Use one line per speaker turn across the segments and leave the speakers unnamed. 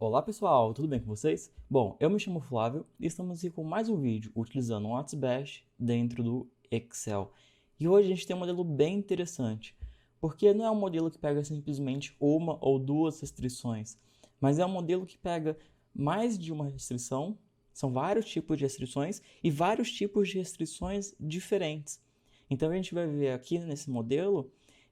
Olá pessoal, tudo bem com vocês? Bom, eu me chamo Flávio e estamos aqui com mais um vídeo utilizando o WhatsApp dentro do Excel. E hoje a gente tem um modelo bem interessante, porque não é um modelo que pega simplesmente uma ou duas restrições, mas é um modelo que pega mais de uma restrição, são vários tipos de restrições e vários tipos de restrições diferentes. Então a gente vai ver aqui nesse modelo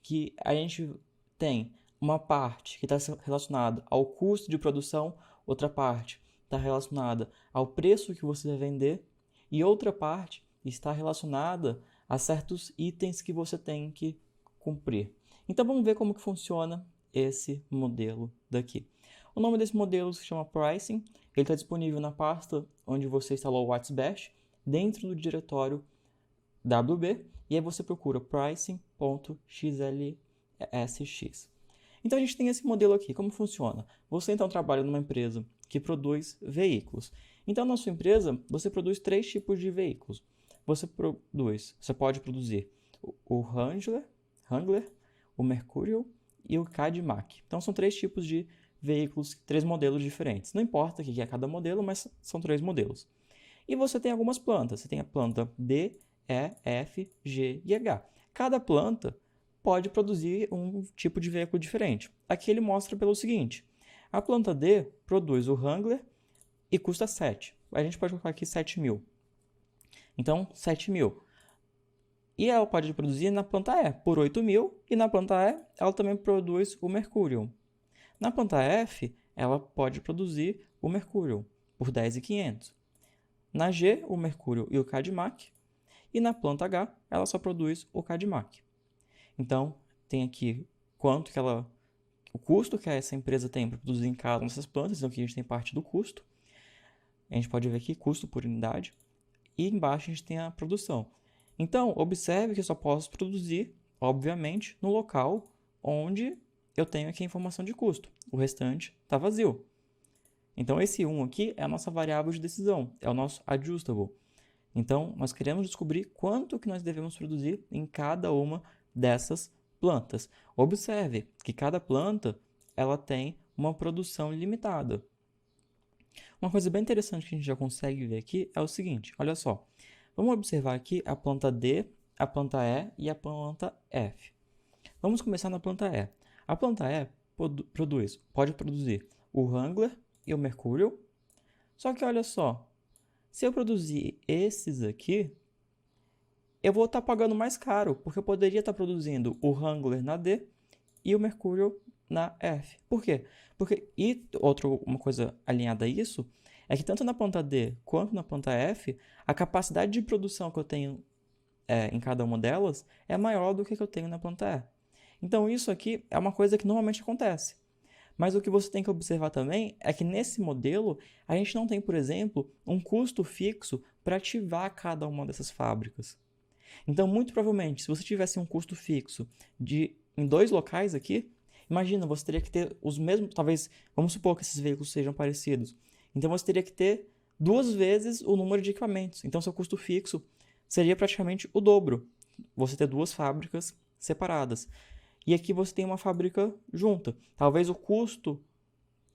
que a gente tem uma parte que está relacionada ao custo de produção, outra parte está relacionada ao preço que você vai vender e outra parte está relacionada a certos itens que você tem que cumprir. Então vamos ver como que funciona esse modelo daqui. O nome desse modelo se chama Pricing, ele está disponível na pasta onde você instalou o WhatsApp, dentro do diretório WB, e aí você procura pricing.xlsx. Então a gente tem esse modelo aqui, como funciona? Você então trabalha numa empresa que produz veículos. Então na sua empresa você produz três tipos de veículos. Você pode produzir o Wrangler, o Mercurial e o Cadillac. Então são três tipos de veículos, três modelos diferentes. Não importa o que é cada modelo, mas são três modelos. E você tem algumas plantas. Você tem a planta D, E, F, G e H. Cada planta pode produzir um tipo de veículo diferente. Aqui ele mostra pelo seguinte: a planta D produz o Wrangler e custa 7. A gente pode colocar aqui 7 mil. Então, 7 mil. E ela pode produzir na planta E por 8 mil, e na planta E ela também produz o Mercurial. Na planta F, ela pode produzir o Mercurial por 10.500. Na G, o Mercurial e o Cadillac. E na planta H, ela só produz o Cadillac. Então, tem aqui o custo que essa empresa tem para produzir em cada uma dessas plantas. Então, aqui a gente tem parte do custo. A gente pode ver aqui custo por unidade. E embaixo a gente tem a produção. Então, observe que eu só posso produzir, obviamente, no local onde eu tenho aqui a informação de custo. O restante está vazio. Então, esse 1 aqui é a nossa variável de decisão, é o nosso adjustable. Então, nós queremos descobrir quanto que nós devemos produzir em cada uma dessas plantas. Observe que cada planta ela tem uma produção limitada. Uma coisa bem interessante que a gente já consegue ver aqui é o seguinte, olha só. Vamos observar aqui a planta D, a planta E e a planta F. Vamos começar na planta E. A planta E pode produzir o Wrangler e o Mercurial. Só que olha só, se eu produzir esses aqui, eu vou estar pagando mais caro, porque eu poderia estar produzindo o Wrangler na D e o Mercurial na F. Por quê? Uma coisa alinhada a isso, é que tanto na planta D quanto na planta F, a capacidade de produção que eu tenho em cada uma delas é maior do que eu tenho na planta E. Então isso aqui é uma coisa que normalmente acontece. Mas o que você tem que observar também é que nesse modelo, a gente não tem, por exemplo, um custo fixo para ativar cada uma dessas fábricas. Então, muito provavelmente, se você tivesse um custo fixo em dois locais aqui, imagina, você teria que ter os mesmos, talvez, vamos supor que esses veículos sejam parecidos. Então, você teria que ter 2 vezes o número de equipamentos. Então, seu custo fixo seria praticamente o dobro. Você ter duas fábricas separadas. E aqui você tem uma fábrica junta. Talvez o custo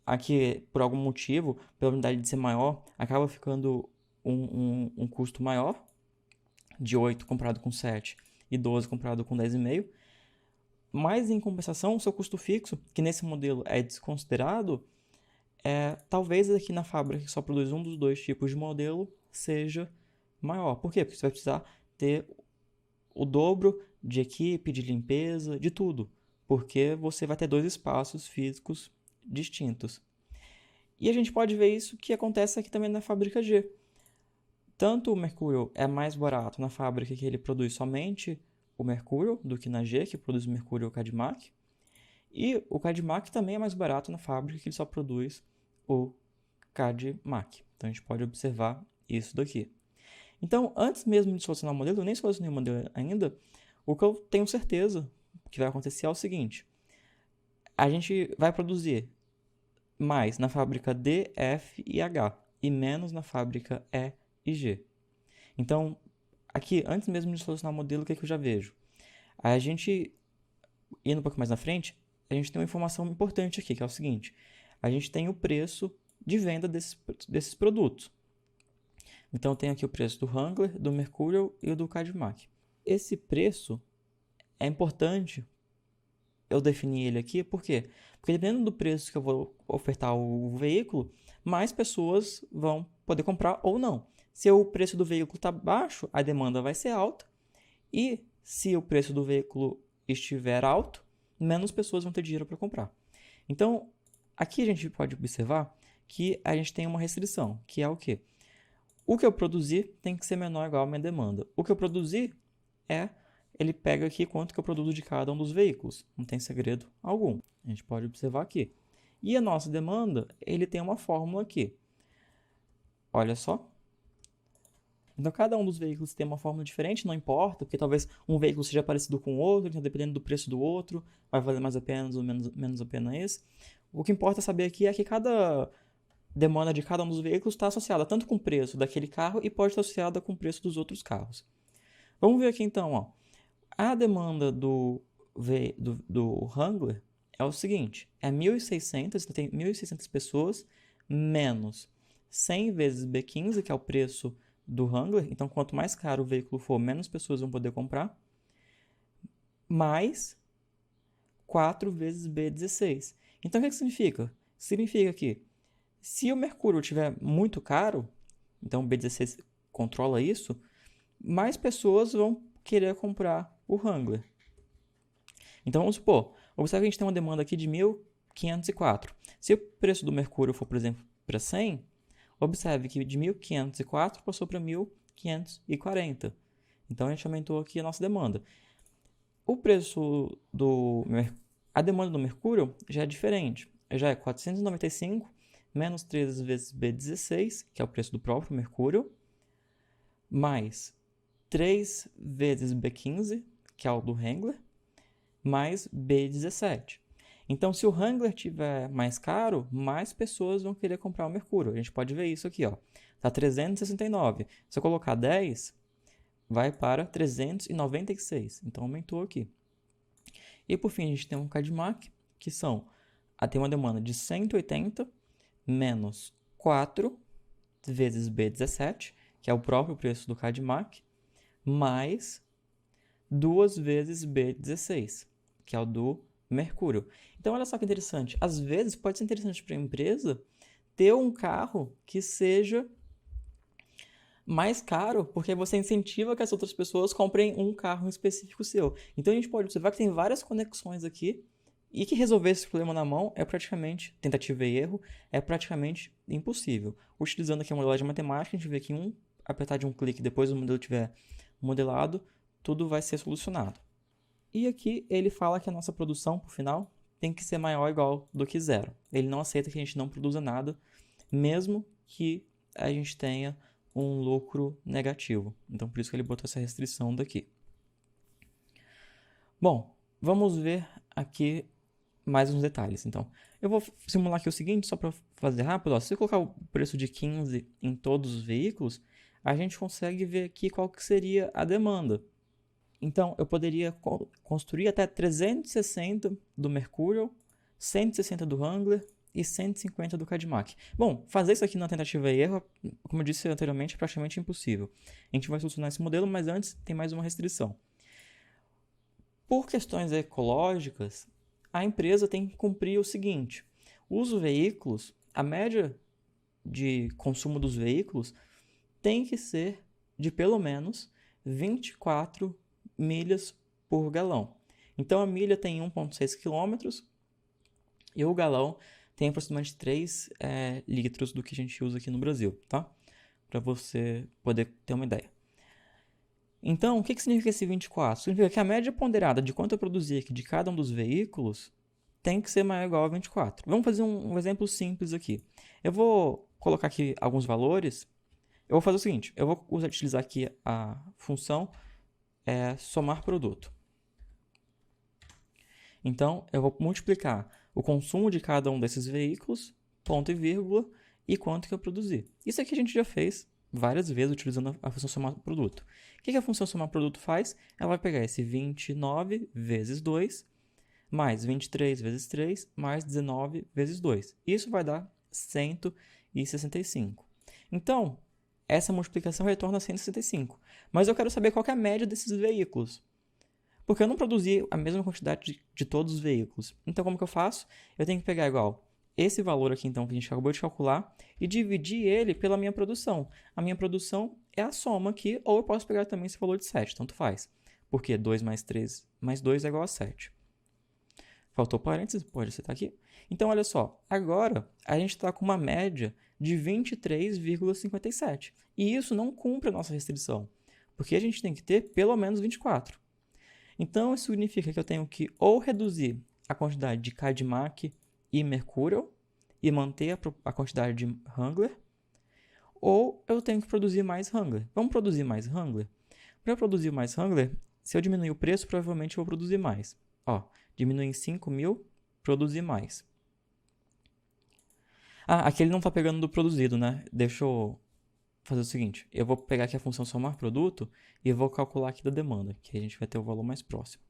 aqui, por algum motivo, pela unidade de ser maior, acaba ficando um custo maior, de 8 comparado com 7 e 12 comparado com 10,5. Mas, em compensação, o seu custo fixo, que nesse modelo é desconsiderado, talvez aqui na fábrica que só produz um dos dois tipos de modelo seja maior. Por quê? Porque você vai precisar ter o dobro de equipe, de limpeza, de tudo, porque você vai ter dois espaços físicos distintos. E a gente pode ver isso que acontece aqui também na fábrica G. Tanto o Mercurial é mais barato na fábrica que ele produz somente o Mercurial do que na G, que produz o Mercurial e o Cadillac. E o Cadillac também é mais barato na fábrica que ele só produz o Cadillac. Então a gente pode observar isso daqui. Então, antes mesmo de solucionar o modelo, eu nem solucionei o modelo ainda, o que eu tenho certeza que vai acontecer é o seguinte: a gente vai produzir mais na fábrica D, F e H e menos na fábrica E e G. Então, aqui, antes mesmo de solucionar o modelo, o que eu já vejo? A gente, indo um pouco mais na frente, a gente tem uma informação importante aqui, que é o seguinte: a gente tem o preço de venda desses produtos. Então, eu tenho aqui o preço do Wrangler, do Mercurial e do Cadillac. Esse preço é importante eu definir ele aqui, por quê? Porque dependendo do preço que eu vou ofertar o veículo, mais pessoas vão poder comprar ou não. Se o preço do veículo está baixo, a demanda vai ser alta. E se o preço do veículo estiver alto, menos pessoas vão ter dinheiro para comprar. Então, aqui a gente pode observar que a gente tem uma restrição, que é o quê? O que eu produzir tem que ser menor ou igual à minha demanda. O que eu produzir ele pega aqui quanto que eu produzo de cada um dos veículos. Não tem segredo algum. A gente pode observar aqui. E a nossa demanda, ele tem uma fórmula aqui. Olha só. Então, cada um dos veículos tem uma fórmula diferente, não importa, porque talvez um veículo seja parecido com o outro, então dependendo do preço do outro, vai valer mais a pena ou menos a pena esse. O que importa saber aqui é que cada demanda de cada um dos veículos está associada tanto com o preço daquele carro e pode estar associada com o preço dos outros carros. Vamos ver aqui então, ó. A demanda do Wrangler é o seguinte, é 1.600, então tem 1.600 pessoas, menos 100 vezes B15, que é o preço do Wrangler, então quanto mais caro o veículo for, menos pessoas vão poder comprar, mais 4 vezes B16. Então o que significa? Significa que se o Mercúrio estiver muito caro, então o B16 controla isso, mais pessoas vão querer comprar o Wrangler. Então vamos supor, observe que a gente tem uma demanda aqui de 1.504. Se o preço do Mercúrio for, por exemplo, para 100, observe que de 1.504 passou para 1.540. Então a gente aumentou aqui a nossa demanda. O preço a demanda do Mercúrio já é diferente. Já é 495 menos 3 vezes B16, que é o preço do próprio Mercúrio, mais 3 vezes B15, que é o do Wrangler, mais B17. Então, se o Wrangler tiver mais caro, mais pessoas vão querer comprar o Mercúrio. A gente pode ver isso aqui, ó. Tá 369. Se eu colocar 10, vai para 396. Então, aumentou aqui. E, por fim, a gente tem um Cadillac, que tem uma demanda de 180 menos 4 vezes B17, que é o próprio preço do Cadillac, mais 2 vezes B16, que é o do Mercúrio. Então, olha só que interessante. Às vezes, pode ser interessante para a empresa ter um carro que seja mais caro, porque você incentiva que as outras pessoas comprem um carro específico seu. Então, a gente pode observar que tem várias conexões aqui e que resolver esse problema na mão é praticamente, tentativa e erro, é praticamente impossível. Utilizando aqui a modelagem matemática, a gente vê que apertar de um clique depois do modelo estiver modelado, tudo vai ser solucionado. E aqui ele fala que a nossa produção, por final, tem que ser maior ou igual do que zero. Ele não aceita que a gente não produza nada, mesmo que a gente tenha um lucro negativo. Então, por isso que ele botou essa restrição daqui. Bom, vamos ver aqui mais uns detalhes. Então, eu vou simular aqui o seguinte, só para fazer rápido. Ó, se eu colocar o preço de 15 em todos os veículos, a gente consegue ver aqui qual que seria a demanda. Então, eu poderia construir até 360 do Mercurial, 160 do Wrangler e 150 do Cadillac. Bom, fazer isso aqui na tentativa e erro, como eu disse anteriormente, é praticamente impossível. A gente vai solucionar esse modelo, mas antes tem mais uma restrição. Por questões ecológicas, a empresa tem que cumprir o seguinte: os veículos, a média de consumo dos veículos tem que ser de pelo menos 24 milhas por galão. Então, a milha tem 1,6 km e o galão tem aproximadamente 3 litros do que a gente usa aqui no Brasil, tá? Para você poder ter uma ideia. Então, o que significa esse 24? Significa que a média ponderada de quanto eu produzir aqui de cada um dos veículos tem que ser maior ou igual a 24. Vamos fazer um exemplo simples aqui. Eu vou colocar aqui alguns valores. Eu vou fazer o seguinte, eu vou utilizar aqui a função somar produto. Então, eu vou multiplicar o consumo de cada um desses veículos, ponto e vírgula, e quanto que eu produzi. Isso aqui a gente já fez várias vezes utilizando a função somar produto. O que a função somar produto faz? Ela vai pegar esse 29 vezes 2, mais 23 vezes 3, mais 19 vezes 2. Isso vai dar 165. Então, essa multiplicação retorna 165. Mas eu quero saber qual que é a média desses veículos. Porque eu não produzi a mesma quantidade de todos os veículos. Então, como que eu faço? Eu tenho que pegar igual esse valor aqui, então, que a gente acabou de calcular, e dividir ele pela minha produção. A minha produção é a soma aqui, ou eu posso pegar também esse valor de 7, tanto faz. Porque 2 mais 3 mais 2 é igual a 7. Faltou parênteses, pode acertar aqui. Então, olha só, agora a gente está com uma média de 23,57. E isso não cumpre a nossa restrição, porque a gente tem que ter pelo menos 24. Então, isso significa que eu tenho que ou reduzir a quantidade de CADMAC e Mercurial e manter a quantidade de Wrangler, ou eu tenho que produzir mais Wrangler. Vamos produzir mais Wrangler? Para produzir mais Wrangler, se eu diminuir o preço, provavelmente eu vou produzir mais. Ó, diminuir em 5.000, produzir mais. Aqui ele não está pegando do produzido, né? Deixa eu fazer o seguinte. Eu vou pegar aqui a função somar produto e eu vou calcular aqui da demanda, que a gente vai ter o valor mais próximo.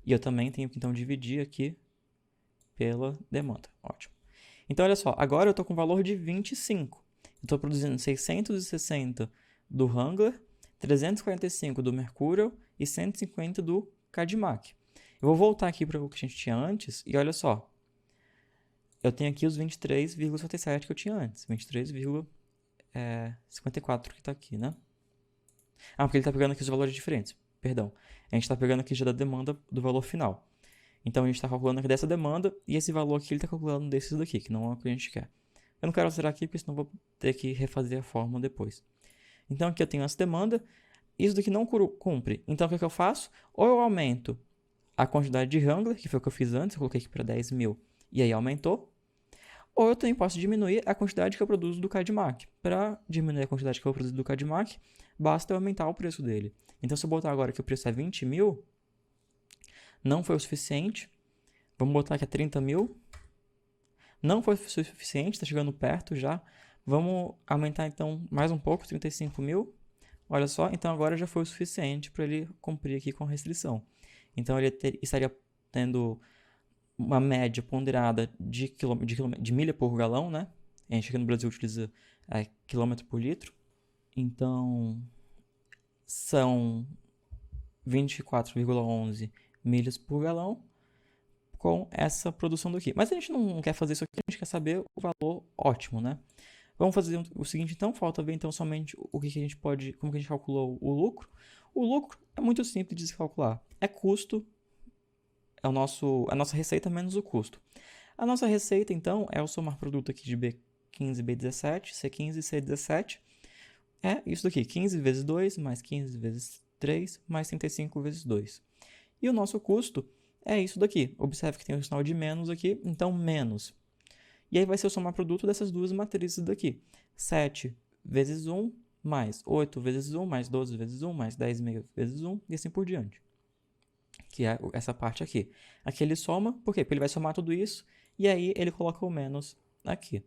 E eu também tenho que, então, dividir aqui pela demanda. Ótimo. Então, olha só. Agora eu estou com o valor de 25. Eu estou produzindo 660 do Wrangler, 345 do Mercurial e 150 do CADMAC. Eu vou voltar aqui para o que a gente tinha antes e olha só. Eu tenho aqui os 23,57 que eu tinha antes. 23,54 que está aqui, né? Porque ele está pegando aqui os valores diferentes. Perdão. A gente está pegando aqui já da demanda do valor final. Então, a gente está calculando aqui dessa demanda e esse valor aqui ele está calculando desses daqui, que não é o que a gente quer. Eu não quero alterar aqui, porque senão vou ter que refazer a fórmula depois. Então, aqui eu tenho essa demanda. Isso daqui não cumpre. Então, o que eu faço? Ou eu aumento a quantidade de Wrangler, que foi o que eu fiz antes. Eu coloquei aqui para 10.000 e aí aumentou. Ou eu também posso diminuir a quantidade que eu produzo do CADMAC. Para diminuir a quantidade que eu produzo do CADMAC, basta eu aumentar o preço dele. Então, se eu botar agora que o preço é 20.000, não foi o suficiente. Vamos botar aqui a 30.000. Não foi o suficiente, está chegando perto já. Vamos aumentar então mais um pouco, 35.000. Olha só, então agora já foi o suficiente para ele cumprir aqui com a restrição. Então ele estaria tendo uma média ponderada de milha por galão, né? A gente aqui no Brasil utiliza quilômetro por litro. Então são 24,11 milhas por galão com essa produção daqui. Mas a gente não quer fazer isso aqui, a gente quer saber o valor ótimo, né? Vamos fazer o seguinte, então, falta ver então somente o que a gente pode, como que a gente calculou o lucro. O lucro é muito simples de se calcular. É custo, é a nossa receita menos o custo. A nossa receita, então, é o somar produto aqui de B15, B17, C15 e C17. É isso daqui, 15 vezes 2, mais 15 vezes 3, mais 35 vezes 2. E o nosso custo é isso daqui. Observe que tem um sinal de menos aqui, então menos. E aí vai ser o somar produto dessas duas matrizes daqui. 7 vezes 1, mais 8 vezes 1, mais 12 vezes 1, mais 10,5 vezes 1, e assim por diante. Que é essa parte aqui. Aqui ele soma, por quê? Porque ele vai somar tudo isso, e aí ele coloca o menos aqui.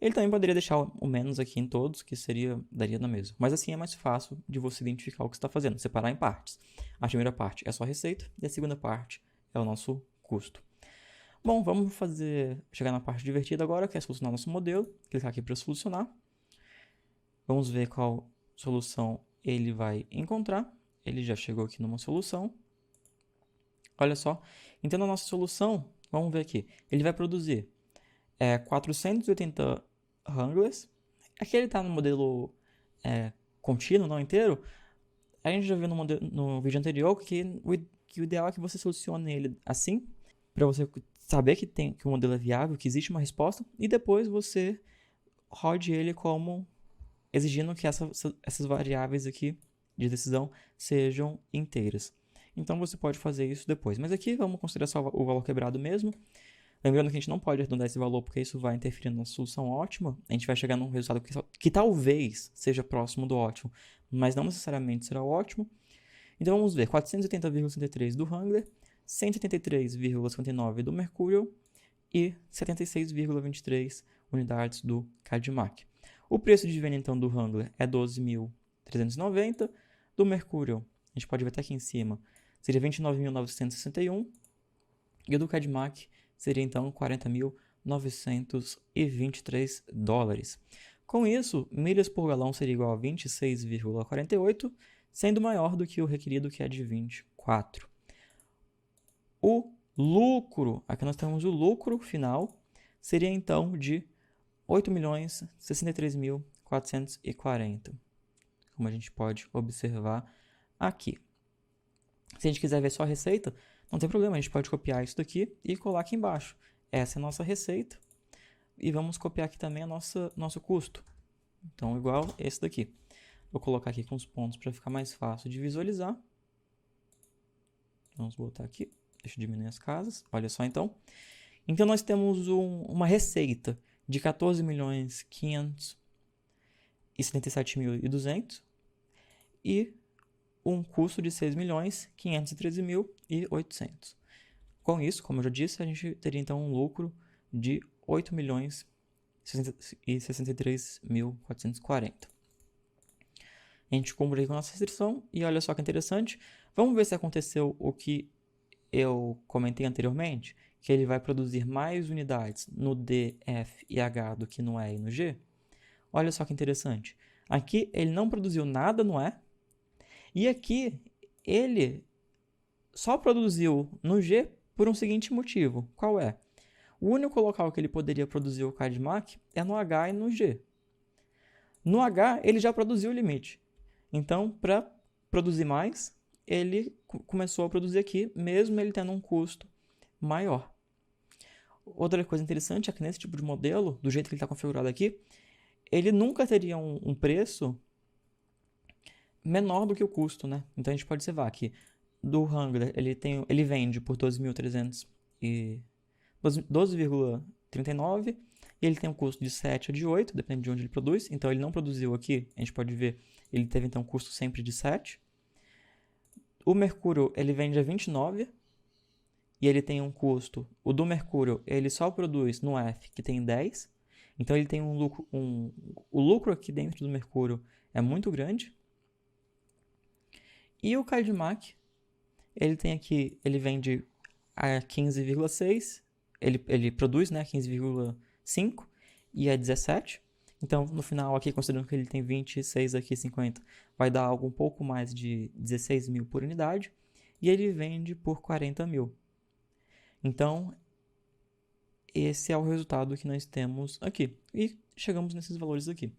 Ele também poderia deixar o menos aqui em todos, que daria na mesma. Mas assim é mais fácil de você identificar o que você está fazendo, separar em partes. A primeira parte é a sua receita, e a segunda parte é o nosso custo. Bom, vamos chegar na parte divertida agora, que é solucionar nosso modelo. Clicar aqui para solucionar. Vamos ver qual solução ele vai encontrar. Ele já chegou aqui numa solução. Olha só. Então, na nossa solução, vamos ver aqui. Ele vai produzir 480 Wranglers. Aqui ele está no modelo contínuo, não inteiro. A gente já viu no vídeo anterior que o ideal é que você solucione ele assim, para você saber que o modelo é viável, que existe uma resposta, e depois você rode ele como exigindo que essas variáveis aqui de decisão sejam inteiras. Então você pode fazer isso depois. Mas aqui vamos considerar só o valor quebrado mesmo. Lembrando que a gente não pode arredondar esse valor porque isso vai interferir na solução ótima. A gente vai chegar num resultado que talvez seja próximo do ótimo, mas não necessariamente será ótimo. Então vamos ver, 480,63 do Wrangler, 183,59 do Mercurial e 76,23 unidades do CADMAC. O preço de venda então do Wrangler é 12.390, do Mercurial, a gente pode ver até aqui em cima, seria 29.961 E o do CADMAC seria então $40.923. Com isso, milhas por galão seria igual a 26,48, sendo maior do que o requerido, que é de 24. O lucro, aqui nós temos o lucro final, seria então de 8.063.440, como a gente pode observar aqui. Se a gente quiser ver só a receita, não tem problema, a gente pode copiar isso daqui e colar aqui embaixo. Essa é a nossa receita. E vamos copiar aqui também nosso custo. Então, igual esse daqui. Vou colocar aqui com os pontos para ficar mais fácil de visualizar. Vamos botar aqui. Deixa eu diminuir as casas. Olha só, então. Então, nós temos uma receita de 14.577.200 e um custo de 6.513.800. Com isso, como eu já disse, a gente teria então um lucro de 8.063.440. A gente cumpre com a nossa restrição e olha só que interessante. Vamos ver se aconteceu o que eu comentei anteriormente, que ele vai produzir mais unidades no D, F e H do que no E e no G. Olha só que interessante. Aqui ele não produziu nada no E, e aqui ele só produziu no G por um seguinte motivo. Qual é? O único local que ele poderia produzir o CADMAC é no H e no G. No H, ele já produziu o limite. Então, para produzir mais, ele começou a produzir aqui, mesmo ele tendo um custo maior. Outra coisa interessante é que nesse tipo de modelo, do jeito que ele está configurado aqui, ele nunca teria um preço menor do que o custo, né? Então, a gente pode observar que do Wrangler, ele vende por 12,39 e ele tem um custo de 7 ou de 8, depende de onde ele produz. Então, ele não produziu aqui, a gente pode ver, ele teve então um custo sempre de 7. O Mercúrio, ele vende a 29 e ele tem um custo. O do Mercúrio, ele só produz no F, que tem 10. Então, ele tem um lucro, o lucro aqui dentro do Mercúrio é muito grande. E o CADMAC, ele tem aqui, ele vende a 15,6, ele produz, né, 15,5 e é 17. Então, no final aqui, considerando que ele tem 26 aqui, 50, vai dar algo um pouco mais de 16 mil por unidade. E ele vende por 40 mil. Então, esse é o resultado que nós temos aqui. E chegamos nesses valores aqui.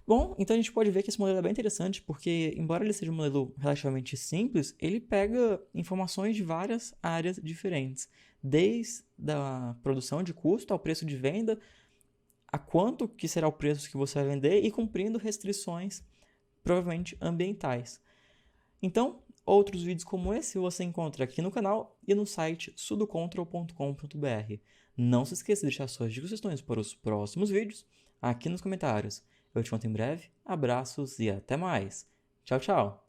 Bom, então a gente pode ver que esse modelo é bem interessante, porque embora ele seja um modelo relativamente simples, ele pega informações de várias áreas diferentes. Desde a produção de custo ao preço de venda, a quanto que será o preço que você vai vender e cumprindo restrições, provavelmente ambientais. Então, outros vídeos como esse você encontra aqui no canal e no site sudocontrol.com.br. Não se esqueça de deixar suas sugestões para os próximos vídeos aqui nos comentários. Eu te conto em breve, abraços e até mais. Tchau, tchau!